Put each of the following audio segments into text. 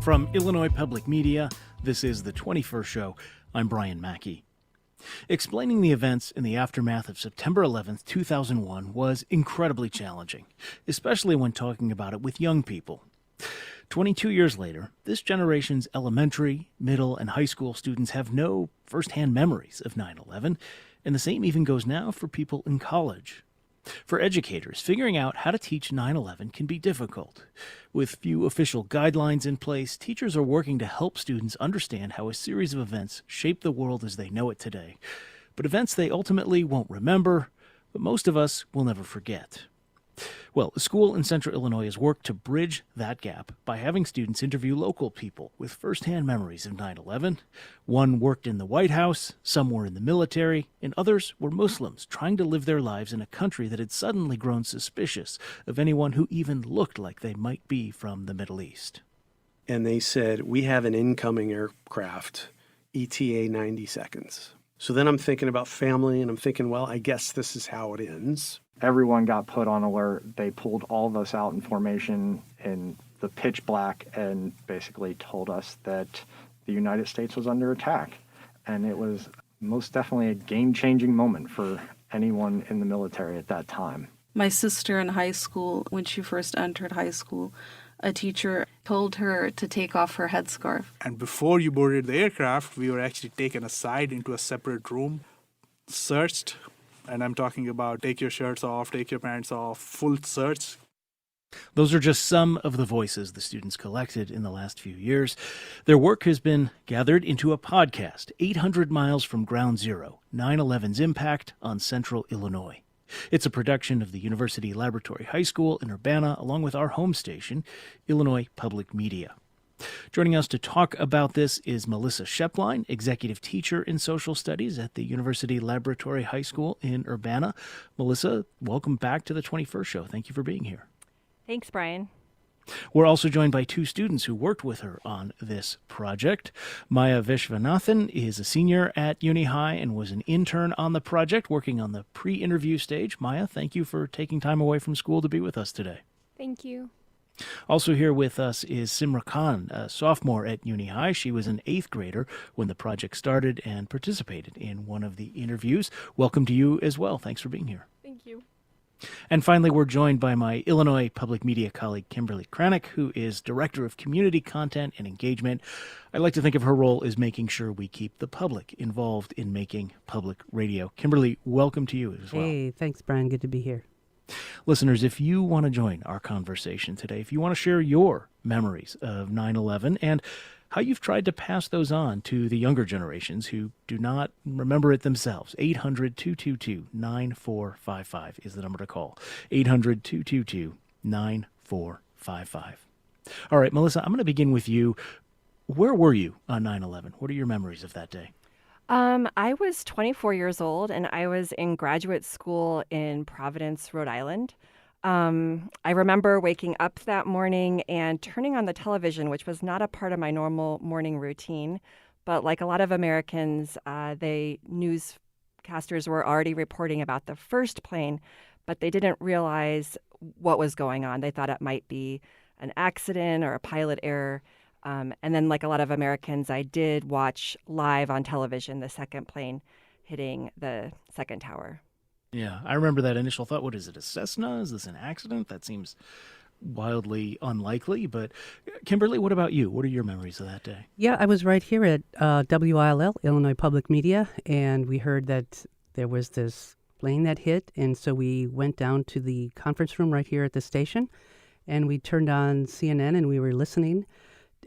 From Illinois Public Media, this is The 21st Show. I'm Brian Mackey. Explaining the events in the aftermath of September 11th, 2001 was incredibly challenging, especially when talking about it with young people. 22 years later, this generation's elementary, middle, and high school students have no firsthand memories of 9/11, and the same even goes now for people in college. For educators, figuring out how to teach 9/11 can be difficult. With few official guidelines in place, teachers are working to help students understand how a series of events shaped the world as they know it today. But events they ultimately won't remember, but most of us will never forget. Well, a school in central Illinois has worked to bridge that gap by having students interview local people with firsthand memories of 9/11. One worked in the White House, some were in the military, and others were Muslims trying to live their lives in a country that had suddenly grown suspicious of anyone who even looked like they might be from the Middle East. And they said, we have an incoming aircraft, ETA 90 seconds. So then I'm thinking about family, and I'm thinking, well, I guess this is how it ends. Everyone got put on alert. They pulled all of us out in formation in the pitch black and basically told us that the United States was under attack. And it was most definitely a game-changing moment for anyone in the military at that time. My sister in high school, when she first entered high school, a teacher told her to take off her headscarf. And before you boarded the aircraft, we were actually taken aside into a separate room, searched. And I'm talking about take your shirts off, take your pants off, full search. Those are just some of the voices the students collected in the last few years. Their work has been gathered into a podcast, 800 Miles from Ground Zero, 9/11's Impact on Central Illinois. It's a production of the University Laboratory High School in Urbana, along with our home station, Illinois Public Media. Joining us to talk about this is Melissa Shepline, executive teacher in social studies at the University Laboratory High School in Urbana. Melissa, welcome back to the 21st Show. Thank you for being here. Thanks, Brian. We're also joined by two students who worked with her on this project. Maya Vishwanathan is a senior at Uni High and was an intern on the project, working on the pre-interview stage. Maya, thank you for taking time away from school to be with us today. Thank you. Also here with us is Simra Khan, a sophomore at Uni High. She was an 8th grader when the project started and participated in one of the interviews. Welcome to you as well. Thanks for being here. Thank you. And finally, we're joined by my Illinois Public Media colleague, Kimberly Kranick, who is Director of Community Content and Engagement. I like to think of her role as making sure we keep the public involved in making public radio. Kimberly, welcome to you as well. Hey, thanks, Brian. Good to be here. Listeners, if you want to join our conversation today, if you want to share your memories of 9/11 and how you've tried to pass those on to the younger generations who do not remember it themselves, 800-222-9455 is the number to call. 800-222-9455. All right, Melissa, I'm going to begin with you. Where were you on 9/11? What are your memories of that day? I was 24 years old, and I was in graduate school in Providence, Rhode Island. I remember waking up that morning and turning on the television, which was not a part of my normal morning routine. But like a lot of Americans, newscasters were already reporting about the first plane, but they didn't realize what was going on. They thought it might be an accident or a pilot error. And then, like a lot of Americans, I did watch live on television the second plane hitting the second tower. Yeah, I remember that initial thought. What is it, a Cessna? Is this an accident? That seems wildly unlikely. But Kimberly, what about you? What are your memories of that day? Yeah, I was right here at WILL, Illinois Public Media, and we heard that there was this plane that hit. And so we went down to the conference room right here at the station, and we turned on CNN, and we were listening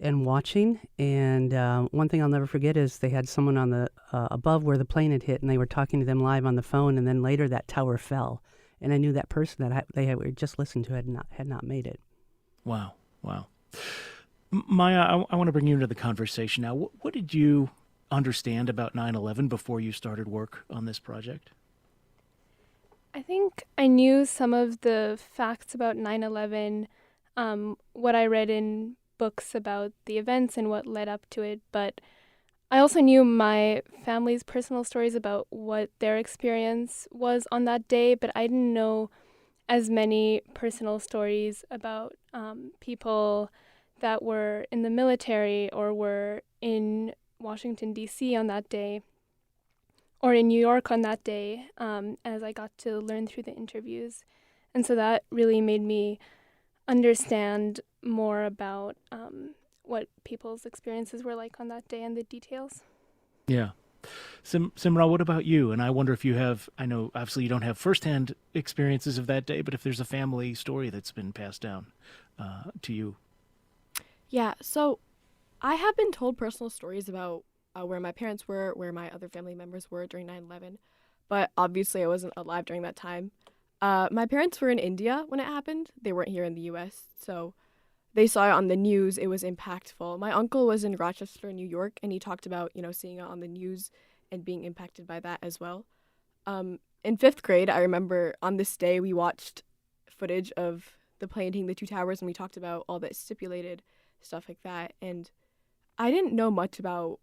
and watching. And one thing I'll never forget is they had someone on the above where the plane had hit, and they were talking to them live on the phone. And then later that tower fell, and I knew that person that they had just listened to had not made it. Wow. Maya, I want to bring you into the conversation now. What did you understand about 9/11 before you started work on this project? I think I knew some of the facts about 9/11, what I read in books about the events and what led up to it, but I also knew my family's personal stories about what their experience was on that day, but I didn't know as many personal stories about people that were in the military or were in Washington, D.C. on that day, or in New York on that day, as I got to learn through the interviews. And so that really made me understand more about what people's experiences were like on that day and the details. Yeah. Simra, what about you? And I wonder if you have, I know obviously you don't have firsthand experiences of that day, but if there's a family story that's been passed down to you. Yeah, so I have been told personal stories about where my parents were, where my other family members were during 9/11, but obviously I wasn't alive during that time. My parents were in India when it happened. They weren't here in the US, so they saw it on the news. It was impactful. My uncle was in Rochester, New York, and he talked about, seeing it on the news and being impacted by that as well. In 5th grade, I remember on this day we watched footage of the plane hitting the two towers, and we talked about all that stipulated stuff like that. And I didn't know much about,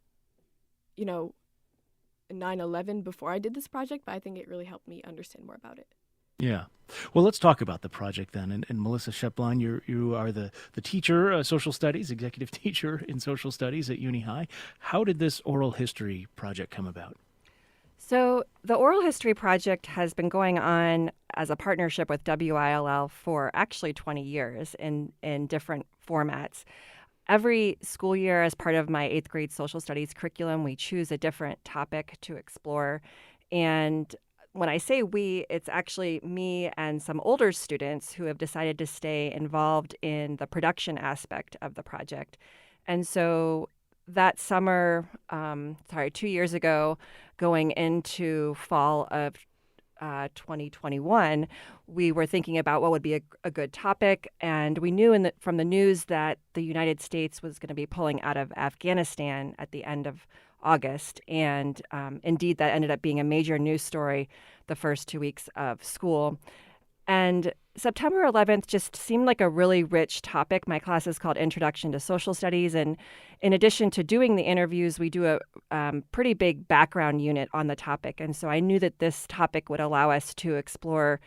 9/11 before I did this project, but I think it really helped me understand more about it. Yeah. Well, let's talk about the project then. And Melissa Shepline, you are the teacher, social studies, executive teacher in social studies at Uni High. How did this oral history project come about? So the Oral History Project has been going on as a partnership with WILL for actually 20 years in different formats. Every school year, as part of my 8th grade social studies curriculum, we choose a different topic to explore. And when I say we, it's actually me and some older students who have decided to stay involved in the production aspect of the project. And so that summer, 2 years ago, going into fall of 2021, we were thinking about what would be a good topic. And we knew from the news that the United States was going to be pulling out of Afghanistan at the end of August. And indeed, that ended up being a major news story the first 2 weeks of school. And September 11th just seemed like a really rich topic. My class is called Introduction to Social Studies. And in addition to doing the interviews, we do a pretty big background unit on the topic. And so I knew that this topic would allow us to explore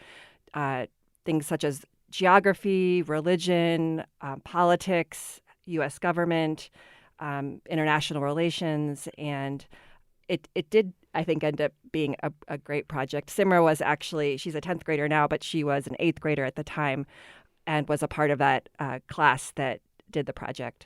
things such as geography, religion, politics, U.S. government, international relations. And it did, I think, end up being a great project. Simra was actually, she's a 10th grader now, but she was an 8th grader at the time and was a part of that class that did the project.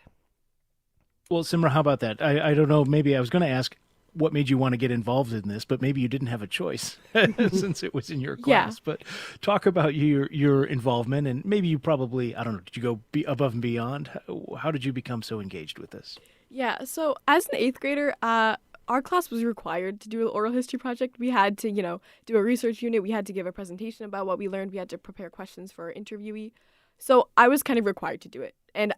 Well, Simra, how about that? I don't know, maybe I was going to ask what made you want to get involved in this, but maybe you didn't have a choice since it was in your class. Yeah. But talk about your involvement, and maybe you probably, I don't know, did you go above and beyond? How did you become so engaged with this? Yeah, so as an 8th grader, our class was required to do an oral history project. We had to, do a research unit. We had to give a presentation about what we learned. We had to prepare questions for our interviewee. So I was kind of required to do it. And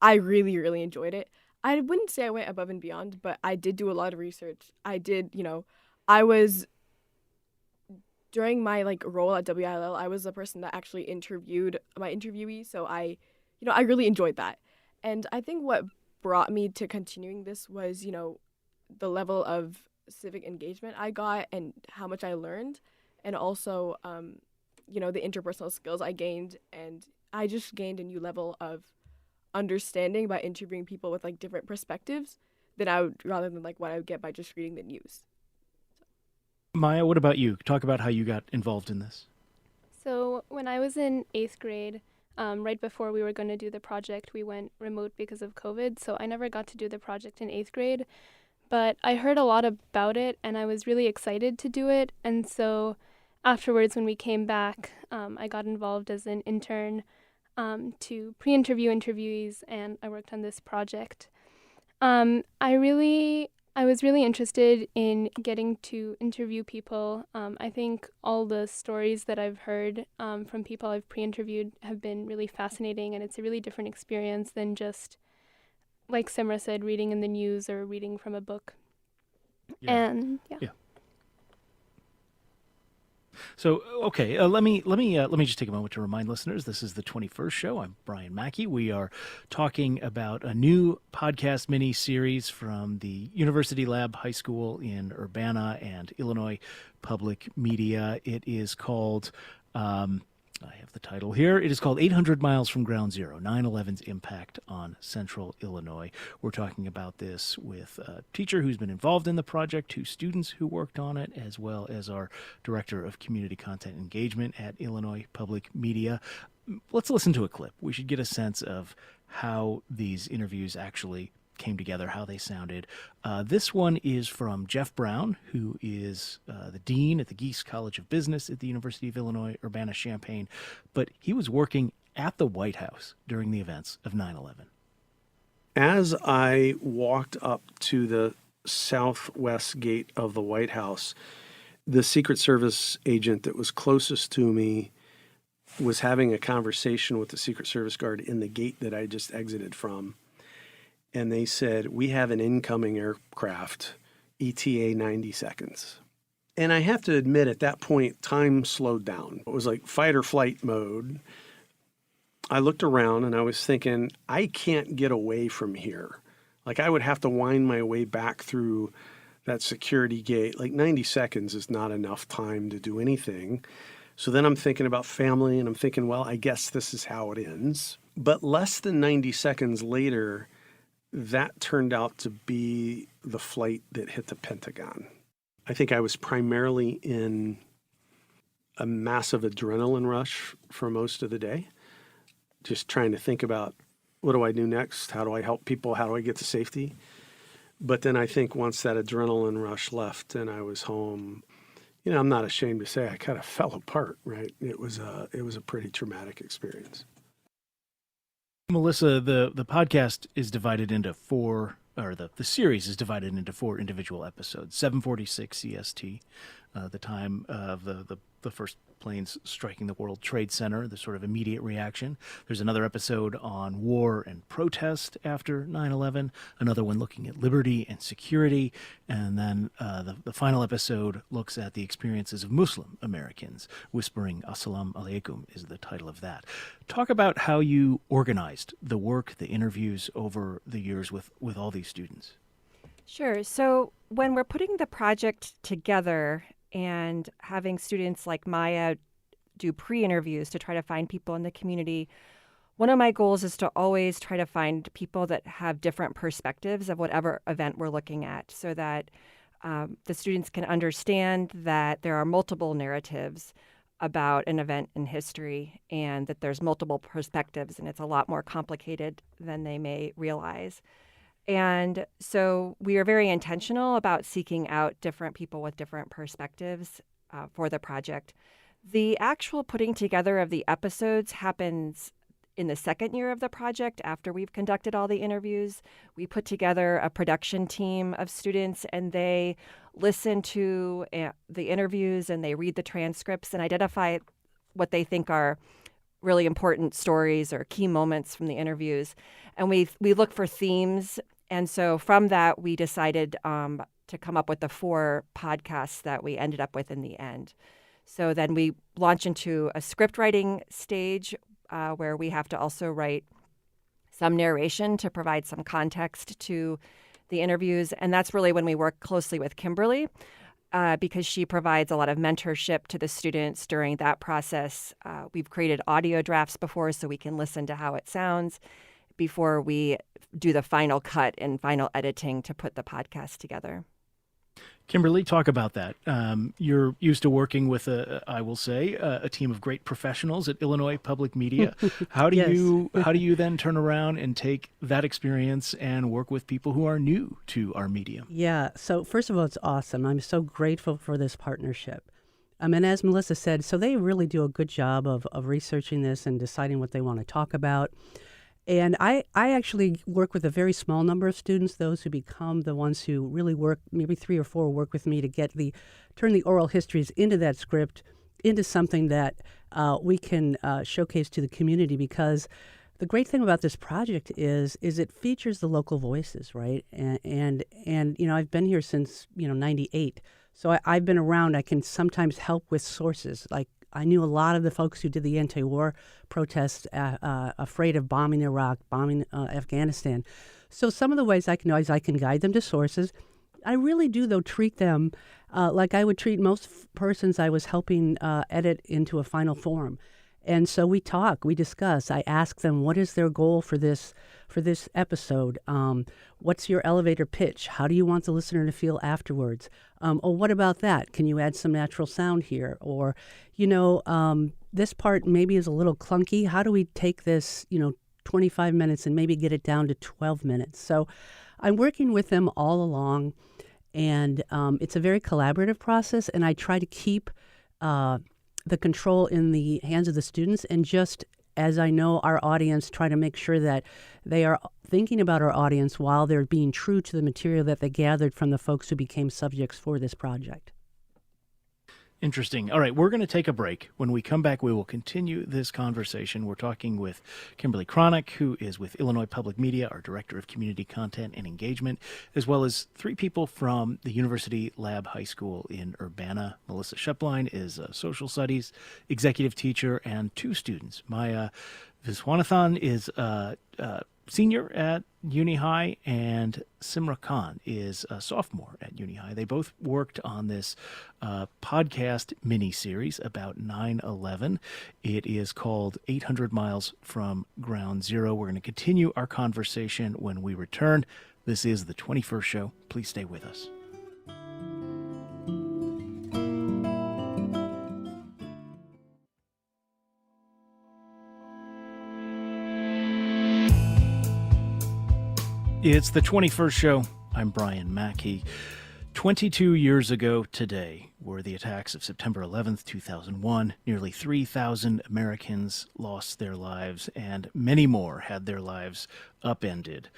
I really, really enjoyed it. I wouldn't say I went above and beyond, but I did do a lot of research. I did, during my role at WILL, I was the person that actually interviewed my interviewee. So I really enjoyed that. And I think what brought me to continuing this was, the level of civic engagement I got and how much I learned, and also, the interpersonal skills I gained. And I just gained a new level of understanding by interviewing people with different perspectives rather than what I would get by just reading the news. Maya, what about you? Talk about how you got involved in this. So when I was in 8th grade, right before we were going to do the project, we went remote because of COVID. So I never got to do the project in 8th grade. But I heard a lot about it, and I was really excited to do it. And so afterwards, when we came back, I got involved as an intern to pre-interview interviewees, and I worked on this project. I was really interested in getting to interview people. I think all the stories that I've heard from people I've pre-interviewed have been really fascinating, and it's a really different experience than just, like Simra said, reading in the news or reading from a book. Yeah. And Yeah. So, okay, let me just take a moment to remind listeners, this is the 21st show. I'm Brian Mackey. We are talking about a new podcast mini-series from the University Lab High School in Urbana and Illinois Public Media. It is called I have the title here. It is called 800 Miles from Ground Zero, 9/11's Impact on Central Illinois. We're talking about this with a teacher who's been involved in the project, 2 students who worked on it, as well as our Director of Community Content Engagement at Illinois Public Media. Let's listen to a clip. We should get a sense of how these interviews actually came together, how they sounded. This one is from Jeff Brown, who is the dean at the Geese College of Business at the University of Illinois, Urbana-Champaign, but he was working at the White House during the events of 9/11. As I walked up to the southwest gate of the White House, the Secret Service agent that was closest to me was having a conversation with the Secret Service guard in the gate that I just exited from. And they said, "We have an incoming aircraft, ETA 90 seconds." And I have to admit, at that point, time slowed down. It was like fight or flight mode. I looked around and I was thinking, I can't get away from here. Like, I would have to wind my way back through that security gate. Like, 90 seconds is not enough time to do anything. So then I'm thinking about family and I'm thinking, well, I guess this is how it ends. But less than 90 seconds later, that turned out to be the flight that hit the Pentagon. I think I was primarily in a massive adrenaline rush for most of the day, just trying to think about, what do I do next? How do I help people? How do I get to safety? But then I think once that adrenaline rush left and I was home, I'm not ashamed to say I kind of fell apart, right? It was a pretty traumatic experience. Melissa, the podcast is divided into 4, or the series is divided into 4 individual episodes. 7:46 CST, the time of the first planes striking the World Trade Center, the sort of immediate reaction. There's another episode on war and protest after 9/11, another one looking at liberty and security, and then the final episode looks at the experiences of Muslim Americans. Whispering Assalamu Alaikum is the title of that. Talk about how you organized the work, the interviews over the years with all these students. Sure. So when we're putting the project together and having students like Maya do pre-interviews to try to find people in the community, one of my goals is to always try to find people that have different perspectives of whatever event we're looking at, so that the students can understand that there are multiple narratives about an event in history and that there's multiple perspectives, and it's a lot more complicated than they may realize. And so we are very intentional about seeking out different people with different perspectives for the project. The actual putting together of the episodes happens in the second year of the project after we've conducted all the interviews. We put together a production team of students, and they listen to the interviews and they read the transcripts and identify what they think are really important stories or key moments from the interviews. And we look for themes. And so from that, we decided to come up with the 4 podcasts that we ended up with in the end. So then we launch into a script writing stage where we have to also write some narration to provide some context to the interviews. And that's really when we work closely with Kimberly because she provides a lot of mentorship to the students during that process. We've created audio drafts before so we can listen to how it sounds before we do the final cut and final editing to put the podcast together. Kimberly, talk about that. You're used to working with, I will say, a team of great professionals at Illinois Public Media. How do you then turn around and take that experience and work with people who are new to our medium? Yeah. So first of all, it's awesome. I'm so grateful for this partnership. And as Melissa said, so they really do a good job of researching this and deciding what they want to talk about. And I actually work with a very small number of students, those who become the ones who really work, maybe 3 or 4 work with me to turn the oral histories into that script, into something that we can showcase to the community. Because the great thing about this project is it features the local voices, right? And I've been here since 98, so I've been around. I can sometimes help with sources. Like, I knew a lot of the folks who did the anti-war protests, afraid of bombing Iraq, bombing Afghanistan. So some of the ways I can guide them to sources. I really do, though, treat them like I would treat most persons I was helping edit into a final form. And so we talk, we discuss. I ask them, what is their goal for this episode? What's your elevator pitch? How do you want the listener to feel afterwards? Oh, what about that? Can you add some natural sound here? Or, this part maybe is a little clunky. How do we take this, 25 minutes and maybe get it down to 12 minutes? So I'm working with them all along, and it's a very collaborative process, and I try to keep the control in the hands of the students, and just as I know our audience, try to make sure that they are thinking about our audience while they're being true to the material that they gathered from the folks who became subjects for this project. Interesting. All right, we're going to take a break. When we come back, we will continue this conversation. We're talking with Kimberly Cronick, who is with Illinois Public Media, our Director of Community Content and Engagement, as well as three people from the University Lab High School in Urbana. Melissa Shepline is a social studies executive teacher, and two students. Maya Viswanathan is a senior at Uni High, and Simra Khan is a sophomore at Uni High. They both worked on this podcast mini-series about 9/11. It is called 800 Miles from Ground Zero. We're going to continue our conversation when we return. This is the 21st show. Please stay with us. It's the 21st show. I'm Brian Mackey. 22 years ago today were the attacks of September 11th, 2001. Nearly 3,000 Americans lost their lives, and many more had their lives upended.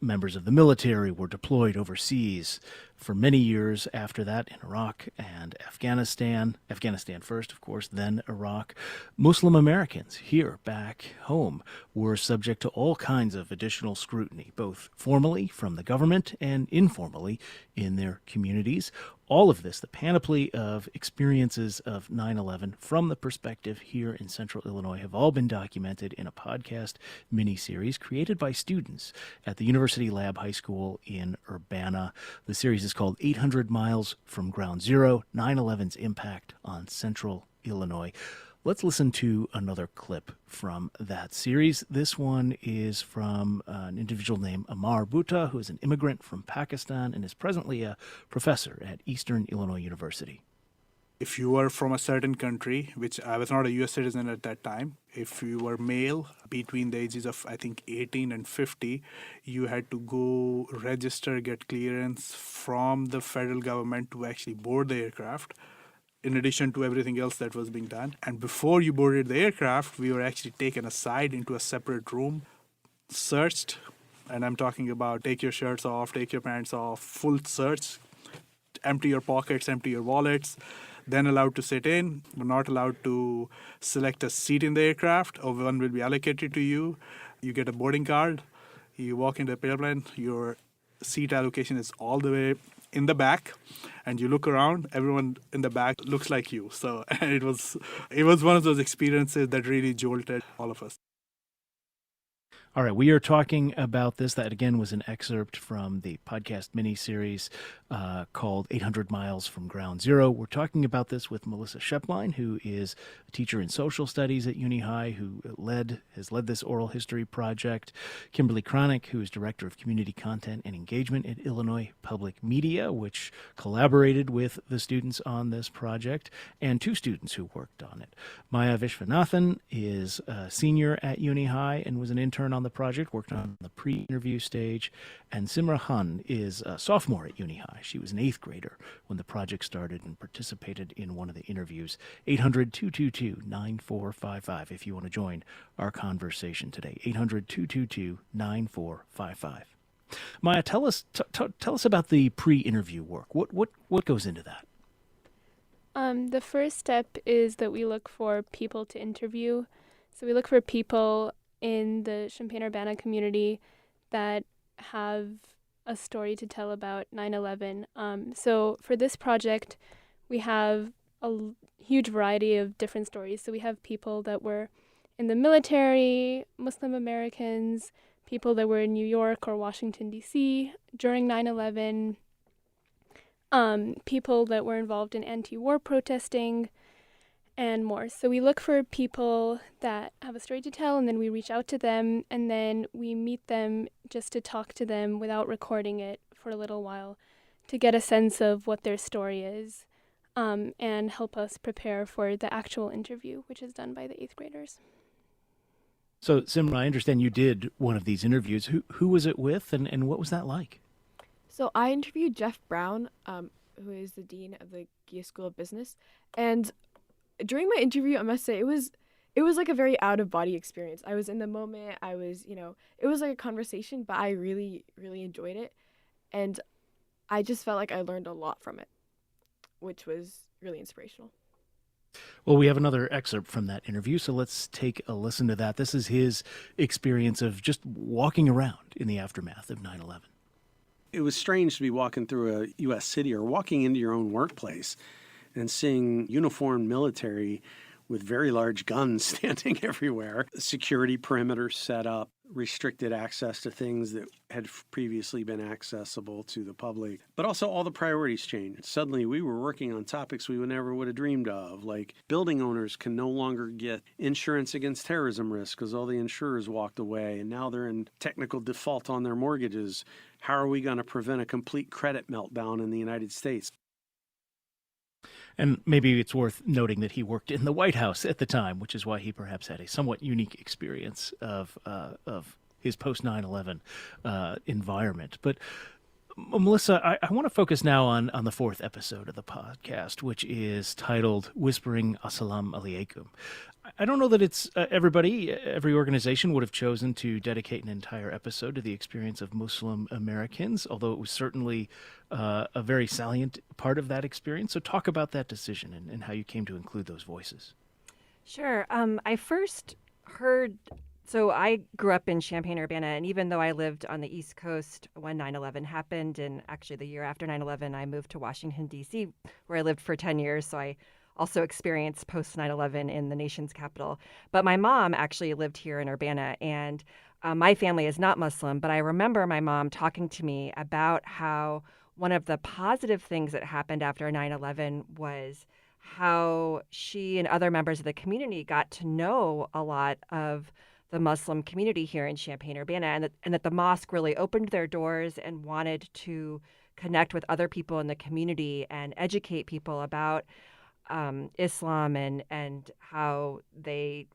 Members of the military were deployed overseas for many years after that in Iraq and Afghanistan. Afghanistan first, of course, then Iraq. Muslim Americans here back home were subject to all kinds of additional scrutiny, both formally from the government and informally in their communities. All of this, the panoply of experiences of 9/11 from the perspective here in Central Illinois, have all been documented in a podcast mini-series created by students at the University Lab High School in Urbana. The series is called 800 Miles from Ground Zero, 9/11's Impact on Central Illinois. Let's listen to another clip from that series. This one is from an individual named Amar Bhutta, who is an immigrant from Pakistan and is presently a professor at Eastern Illinois University. If you were from a certain country, which I was not a U.S. citizen at that time, if you were male between the ages of, I think, 18 and 50, you had to go register, get clearance from the federal government to actually board the aircraft, in addition to everything else that was being done. And before you boarded the aircraft, we were actually taken aside into a separate room, searched, and I'm talking about take your shirts off, take your pants off, full search, empty your pockets, empty your wallets, then allowed to sit in. We're not allowed to select a seat in the aircraft, or one will be allocated to you. You get a boarding card, you walk into the airplane, your seat allocation is all the way in the back, and you look around, everyone in the back looks like you. So it was one of those experiences that really jolted all of us. All right, we are talking about this. That, again, was an excerpt from the podcast mini-series called 800 Miles from Ground Zero. We're talking about this with Melissa Shepline, who is a teacher in social studies at Uni High, who has led this oral history project. Kimberly Cronick, who is Director of Community Content and Engagement at Illinois Public Media, which collaborated with the students on this project, and two students who worked on it. Maya Viswanathan is a senior at Uni High and was an intern on the project, worked on the pre-interview stage, and Simra Khan is a sophomore at Uni High. She was an 8th grader when the project started and participated in one of the interviews. 800-222-9455 if you want to join our conversation today. 800-222-9455. Maya, tell us about the pre-interview work. What goes into that? The first step is that we look for people to interview. So we look for people in the Champaign-Urbana community that have a story to tell about 9/11. So for this project, we have a huge variety of different stories. So we have people that were in the military, Muslim Americans, people that were in New York or Washington, D.C. during 9/11, people that were involved in anti-war protesting, and more. So we look for people that have a story to tell, and then we reach out to them, and then we meet them just to talk to them without recording it for a little while to get a sense of what their story is, and help us prepare for the actual interview, which is done by the 8th graders. So, Simra, I understand you did one of these interviews. Who was it with, and what was that like? So I interviewed Jeff Brown, who is the dean of the Gia School of Business, and during my interview, I must say it was like a very out of body experience. I was in the moment. I was, it was like a conversation, but I really, really enjoyed it, and I just felt like I learned a lot from it, which was really inspirational. Well, we have another excerpt from that interview, so let's take a listen to that. This is his experience of just walking around in the aftermath of 9/11. It was strange to be walking through a U.S. city or walking into your own workplace and seeing uniformed military with very large guns standing everywhere, security perimeters set up, restricted access to things that had previously been accessible to the public. But also all the priorities changed. Suddenly we were working on topics we never would have dreamed of, like building owners can no longer get insurance against terrorism risk because all the insurers walked away and now they're in technical default on their mortgages. How are we going to prevent a complete credit meltdown in the United States? And maybe it's worth noting that he worked in the White House at the time, which is why he perhaps had a somewhat unique experience of his post 9/11 environment. But Melissa, I want to focus now on the 4th episode of the podcast, which is titled Whispering Assalamu Alaikum. I don't know that it's every organization would have chosen to dedicate an entire episode to the experience of Muslim Americans, although it was certainly a very salient part of that experience. So talk about that decision and how you came to include those voices. Sure. I first heard, so I grew up in Champaign-Urbana, and even though I lived on the East Coast when 9/11 happened, and actually the year after 9/11, I moved to Washington, D.C., where I lived for 10 years, so I also experienced post 9/11 in the nation's capital. But my mom actually lived here in Urbana, and my family is not Muslim, but I remember my mom talking to me about how one of the positive things that happened after 9/11 was how she and other members of the community got to know a lot of the Muslim community here in Champaign-Urbana, and that the mosque really opened their doors and wanted to connect with other people in the community and educate people about Islam and how they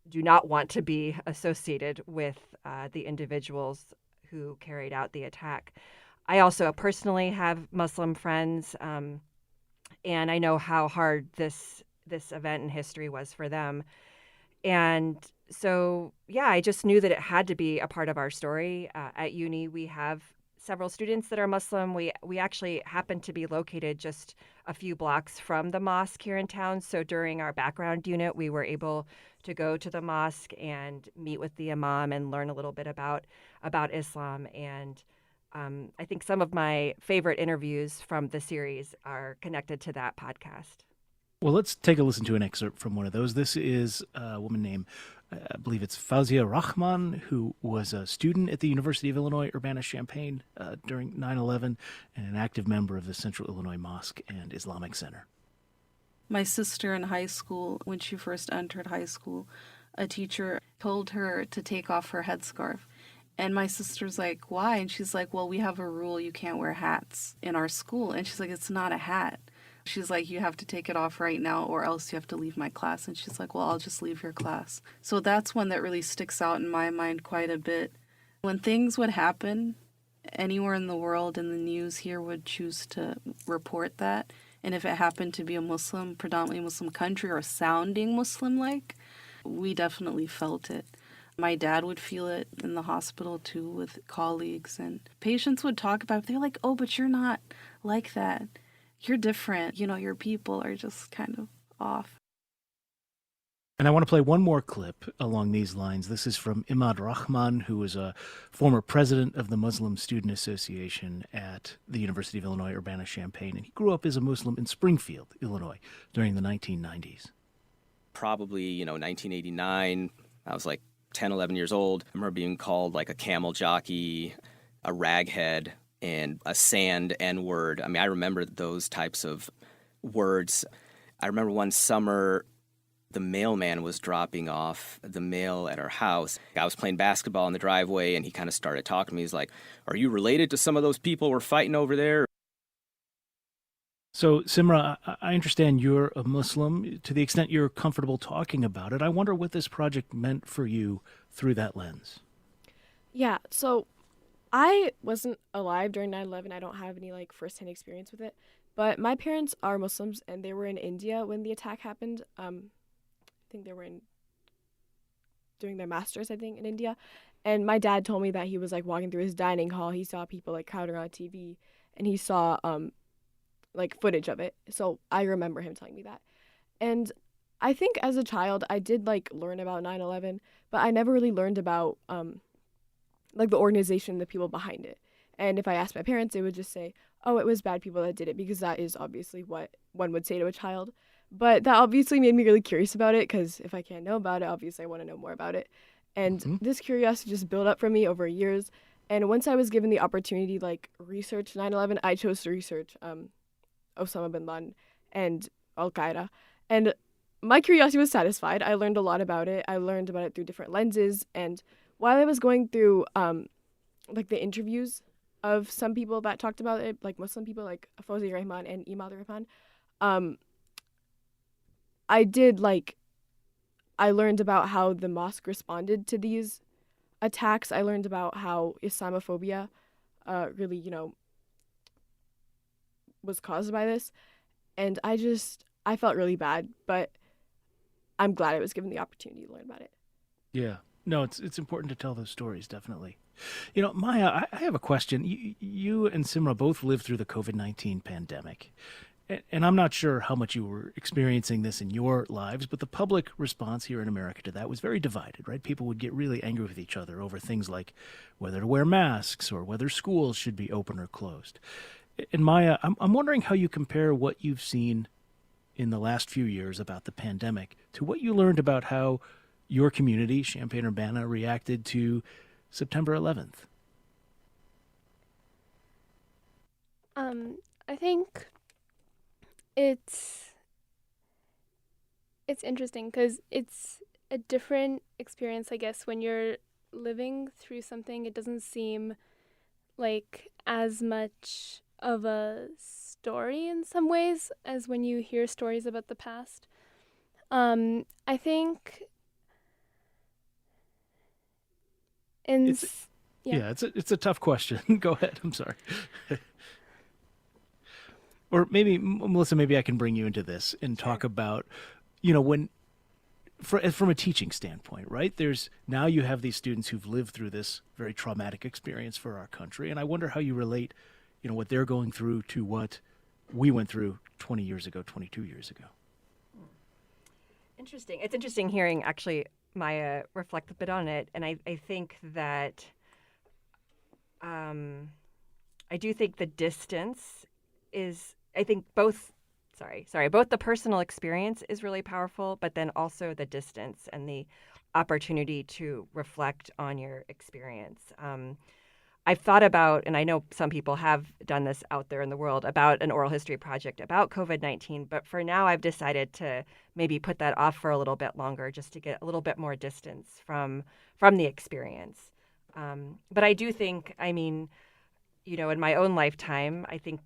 do not want to be associated with the individuals who carried out the attack. I also personally have Muslim friends, and I know how hard this event in history was for them. And so, yeah, I just knew that it had to be a part of our story. At uni, we have several students that are Muslim. We actually happen to be located just a few blocks from the mosque here in town. So during our background unit, we were able to go to the mosque and meet with the imam and learn a little bit about Islam. And I think some of my favorite interviews from the series are connected to that podcast. Well, let's take a listen to an excerpt from one of those. This is a woman named, I believe it's Fawzia Rahman, who was a student at the University of Illinois Urbana-Champaign during 9/11 and an active member of the Central Illinois Mosque and Islamic Center. My sister in high school, when she first entered high school, a teacher told her to take off her headscarf. And my sister's like, why? And she's like, well, we have a rule, you can't wear hats in our school. And she's like, it's not a hat. She's like, you have to take it off right now or else you have to leave my class. And she's like, well, I'll just leave your class. So that's one that really sticks out in my mind quite a bit. When things would happen anywhere in the world and the news here would choose to report that, and if it happened to be a Muslim, predominantly Muslim country or sounding Muslim-like, we definitely felt it. My dad would feel it in the hospital too with colleagues, and patients would talk about it. They're like, oh, but you're not like that. You're different. You know, your people are just kind of off. And I want to play one more clip along these lines. This is from Imad Rahman, who was a former president of the Muslim Student Association at the University of Illinois Urbana-Champaign. And he grew up as a Muslim in Springfield, Illinois, during the 1990s. Probably, 1989, I was like 10, 11 years old. I remember being called like a camel jockey, a raghead, and a sand N-word. I mean, I remember those types of words. I remember one summer the mailman was dropping off the mail at our house. I was playing basketball in the driveway, and he kind of started talking to me. He's like, "Are you related to some of those people we're fighting over there?" So, Simra, I understand you're a Muslim. To the extent you're comfortable talking about it, I wonder what this project meant for you through that lens. Yeah, so I wasn't alive during 9/11. I don't have any like firsthand experience with it. But my parents are Muslims, and they were in India when the attack happened. I think they were doing their masters, I think, in India. And my dad told me that he was like walking through his dining hall. He saw people like crowding around TV, and he saw like footage of it. So I remember him telling me that. And I think as a child, I did like learn about 9/11, but I never really learned about like the organization, the people behind it. And if I asked my parents, they would just say, "Oh, it was bad people that did it," because that is obviously what one would say to a child. But that obviously made me really curious about it, because if I can't know about it, obviously I want to know more about it. And this curiosity just built up for me over years. And once I was given the opportunity to like research 9/11, I chose to research Osama bin Laden and Al-Qaeda. And my curiosity was satisfied. I learned a lot about it. I learned about it through different lenses. And while I was going through like the interviews of some people that talked about it, like Muslim people like Fawzi Rahman and Imad Rahman, I learned about how the mosque responded to these attacks. I learned about how Islamophobia really, was caused by this. And I felt really bad, but I'm glad I was given the opportunity to learn about it. Yeah. No, it's important to tell those stories, definitely. You know, Maya, I have a question. You and Simra both lived through the COVID-19 pandemic. And I'm not sure how much you were experiencing this in your lives, but the public response here in America to that was very divided, right? People would get really angry with each other over things like whether to wear masks or whether schools should be open or closed. And Maya, I'm wondering how you compare what you've seen in the last few years about the pandemic to what you learned about how your community, Champaign-Urbana, reacted to September 11th. I think it's interesting because it's a different experience, I guess. When you're living through something, it doesn't seem like as much of a story in some ways as when you hear stories about the past. I think it's a tough question. Go ahead. I'm sorry. Or maybe, Melissa, maybe I can bring you into this and talk about, from a teaching standpoint, right? Now you have these students who've lived through this very traumatic experience for our country. And I wonder how you relate, what they're going through to what we went through 20 years ago, 22 years ago. Interesting. It's interesting hearing, actually, Maya reflect a bit on it. And I think that I do think the distance is, I think both the personal experience is really powerful, but then also the distance and the opportunity to reflect on your experience. I've thought about, and I know some people have done this out there in the world, about an oral history project about COVID-19, but for now I've decided to maybe put that off for a little bit longer just to get a little bit more distance from the experience. But I do think, in my own lifetime, I think,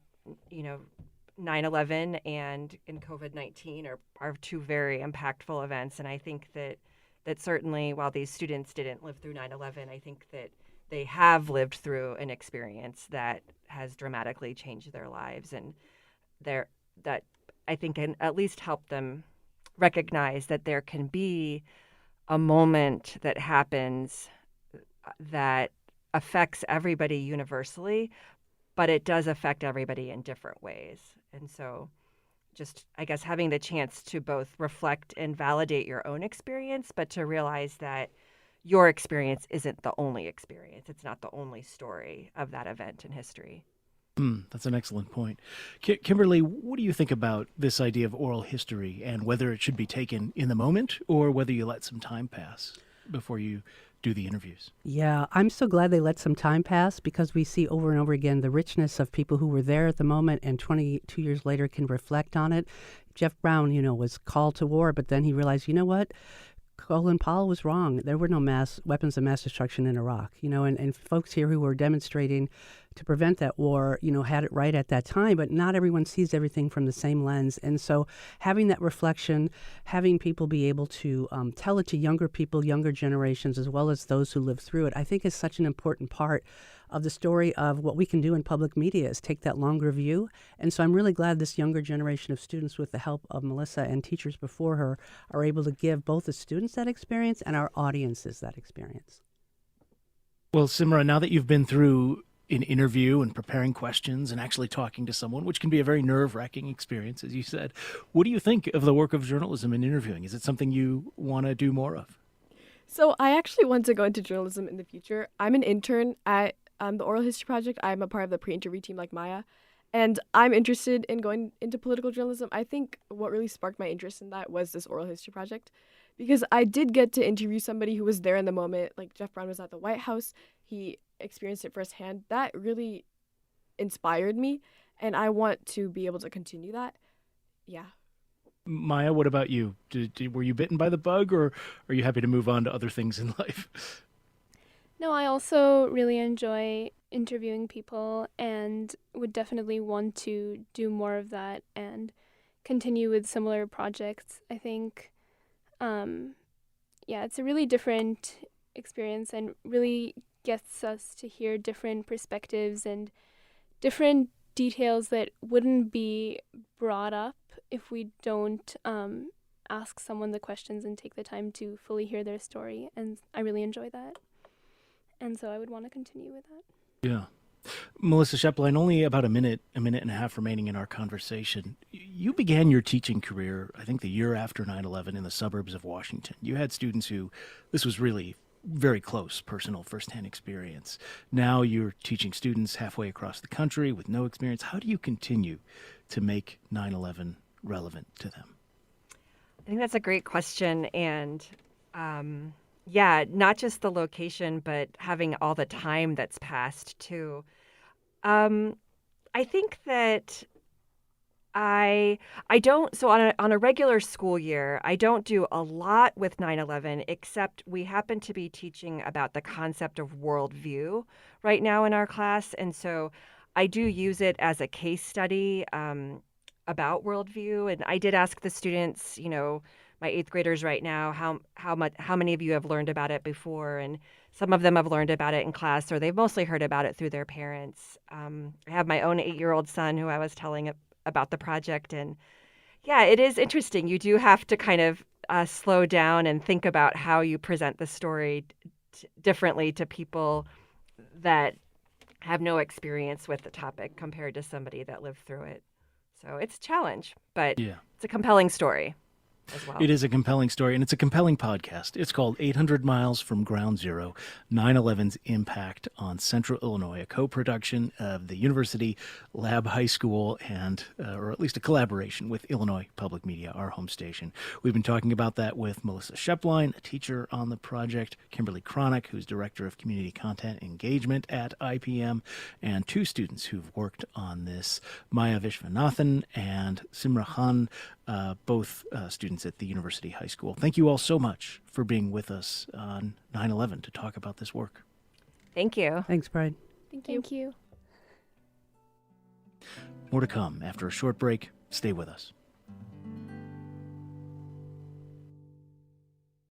9/11 and in COVID-19 are two very impactful events. And I think that certainly while these students didn't live through 9/11, I think that they have lived through an experience that has dramatically changed their lives. And that I think can at least help them recognize that there can be a moment that happens that affects everybody universally, but it does affect everybody in different ways. And so just, I guess, having the chance to both reflect and validate your own experience, but to realize that your experience isn't the only experience. It's not the only story of that event in history. That's an excellent point. Kimberly, what do you think about this idea of oral history and whether it should be taken in the moment or whether you let some time pass before you do the interviews? Yeah, I'm so glad they let some time pass, because we see over and over again the richness of people who were there at the moment and 22 years later can reflect on it. Jeff Brown, was called to war, but then he realized, you know what? Colin Powell was wrong. There were no weapons of mass destruction in Iraq, and folks here who were demonstrating to prevent that war, had it right at that time, but not everyone sees everything from the same lens. And so having that reflection, having people be able to tell it to younger people, younger generations, as well as those who lived through it, I think is such an important part of the story of what we can do in public media is take that longer view. And so I'm really glad this younger generation of students, with the help of Melissa and teachers before her, are able to give both the students that experience and our audiences that experience. Well, Simra, now that you've been through an interview and preparing questions and actually talking to someone, which can be a very nerve-wracking experience, as you said, what do you think of the work of journalism and interviewing? Is it something you want to do more of? So I actually want to go into journalism in the future. I'm an intern at the Oral History Project. I'm a part of the pre-interview team like Maya, and I'm interested in going into political journalism. I think what really sparked my interest in that was this Oral History Project, because I did get to interview somebody who was there in the moment. Like Jeff Brown was at the White House. He experienced it firsthand. That really inspired me, and I want to be able to continue that. Yeah. Maya, what about you? Were you bitten by the bug, or are you happy to move on to other things in life? No, I also really enjoy interviewing people and would definitely want to do more of that and continue with similar projects. I think, it's a really different experience and really gets us to hear different perspectives and different details that wouldn't be brought up if we don't ask someone the questions and take the time to fully hear their story. And I really enjoy that. And so I would want to continue with that. Yeah. Melissa Shepline, only about a minute and a half remaining in our conversation. You began your teaching career, I think, the year after 9/11 in the suburbs of Washington. You had students who, this was really very close, personal, firsthand experience. Now you're teaching students halfway across the country with no experience. How do you continue to make 9/11 relevant to them? I think that's a great question. And not just the location, but having all the time that's passed too. I think that I don't, so on a regular school year, I don't do a lot with 9/11, except we happen to be teaching about the concept of worldview right now in our class. And so I do use it as a case study about worldview. And I did ask the students, my 8th graders right now, how many of you have learned about it before? And some of them have learned about it in class, or they've mostly heard about it through their parents. I have my own 8-year-old son who I was telling about the project. And yeah, it is interesting. You do have to kind of slow down and think about how you present the story differently to people that have no experience with the topic compared to somebody that lived through it. So it's a challenge, but it's a compelling story as well. It is a compelling story, and it's a compelling podcast. It's called 800 Miles from Ground Zero, 9/11's Impact on Central Illinois, a co-production of the University Lab High School and, or at least a collaboration with Illinois Public Media, our home station. We've been talking about that with Melissa Shepline, a teacher on the project, Kimberly Cronick, who's Director of Community Content Engagement at IPM, and 2 students who've worked on this, Maya Vishwanathan and Simra Khan, both students at the University High School. Thank you all so much for being with us on 9/11 to talk about this work. Thank you. Thanks, Brian. Thank you. More to come after a short break. Stay with us.